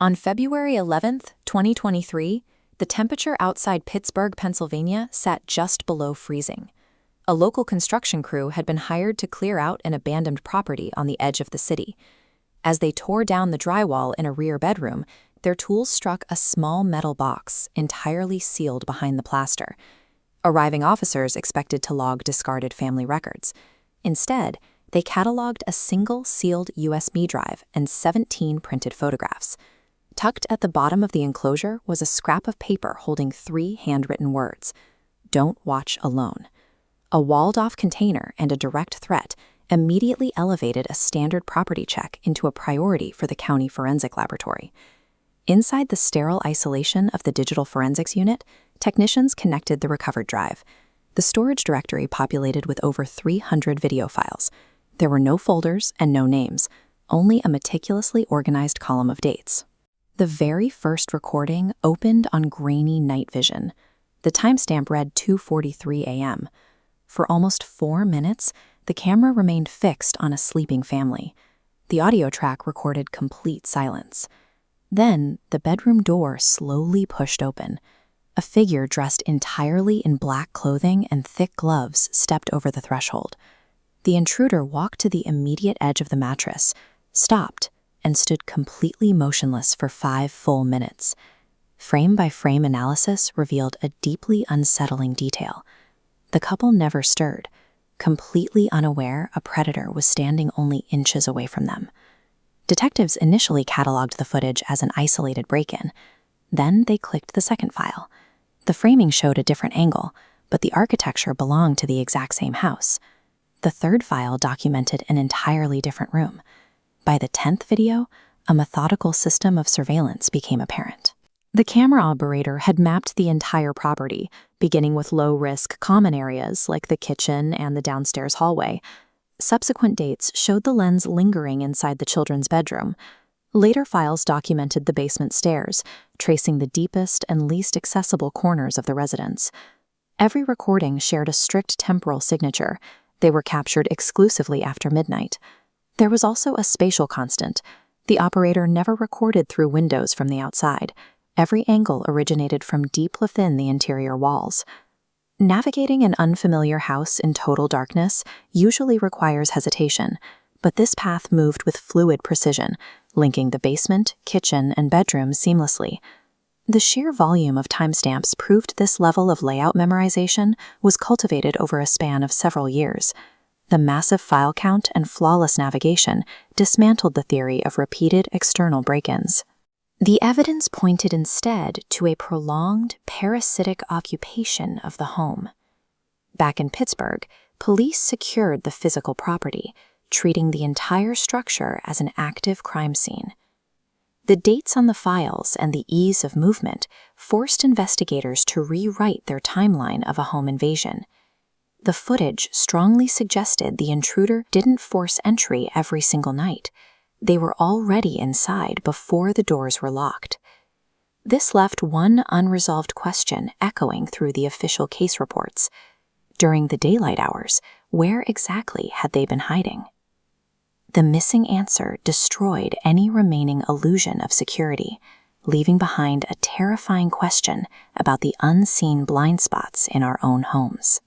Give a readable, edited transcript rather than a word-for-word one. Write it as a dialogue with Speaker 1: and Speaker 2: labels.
Speaker 1: On February 11, 2023, the temperature outside Pittsburgh, Pennsylvania sat just below freezing. A local construction crew had been hired to clear out an abandoned property on the edge of the city. As they tore down the drywall in a rear bedroom, their tools struck a small metal box entirely sealed behind the plaster. Arriving officers expected to log discarded family records. Instead, they cataloged a single sealed USB drive and 17 printed photographs. Tucked at the bottom of the enclosure was a scrap of paper holding 3 handwritten words: "Don't watch alone." A walled-off container and a direct threat immediately elevated a standard property check into a priority for the county forensic laboratory. Inside the sterile isolation of the digital forensics unit, technicians connected the recovered drive. The storage directory populated with over 300 video files. There were no folders and no names, only a meticulously organized column of dates. The very first recording opened on grainy night vision. The timestamp read 2:43 a.m. For almost 4 minutes, the camera remained fixed on a sleeping family. The audio track recorded complete silence. Then, the bedroom door slowly pushed open. A figure dressed entirely in black clothing and thick gloves stepped over the threshold. The intruder walked to the immediate edge of the mattress, stopped, and stood completely motionless for 5 full minutes. Frame-by-frame analysis revealed a deeply unsettling detail. The couple never stirred, completely unaware a predator was standing only inches away from them. Detectives initially cataloged the footage as an isolated break-in. Then they clicked the second file. The framing showed a different angle, but the architecture belonged to the exact same house. The third file documented an entirely different room. By the 10th video, a methodical system of surveillance became apparent. The camera operator had mapped the entire property, beginning with low-risk common areas like the kitchen and the downstairs hallway. Subsequent dates showed the lens lingering inside the children's bedroom. Later files documented the basement stairs, tracing the deepest and least accessible corners of the residence. Every recording shared a strict temporal signature. They were captured exclusively after midnight. There was also a spatial constant. The operator never recorded through windows from the outside. Every angle originated from deep within the interior walls. Navigating an unfamiliar house in total darkness usually requires hesitation, but this path moved with fluid precision, linking the basement, kitchen, and bedroom seamlessly. The sheer volume of timestamps proved this level of layout memorization was cultivated over a span of several years. The massive file count and flawless navigation dismantled the theory of repeated external break-ins. The evidence pointed instead to a prolonged parasitic occupation of the home. Back in Pittsburgh, police secured the physical property, treating the entire structure as an active crime scene. The dates on the files and the ease of movement forced investigators to rewrite their timeline of a home invasion. The footage strongly suggested the intruder didn't force entry every single night. They were already inside before the doors were locked. This left one unresolved question echoing through the official case reports. During the daylight hours, where exactly had they been hiding? The missing answer destroyed any remaining illusion of security, leaving behind a terrifying question about the unseen blind spots in our own homes.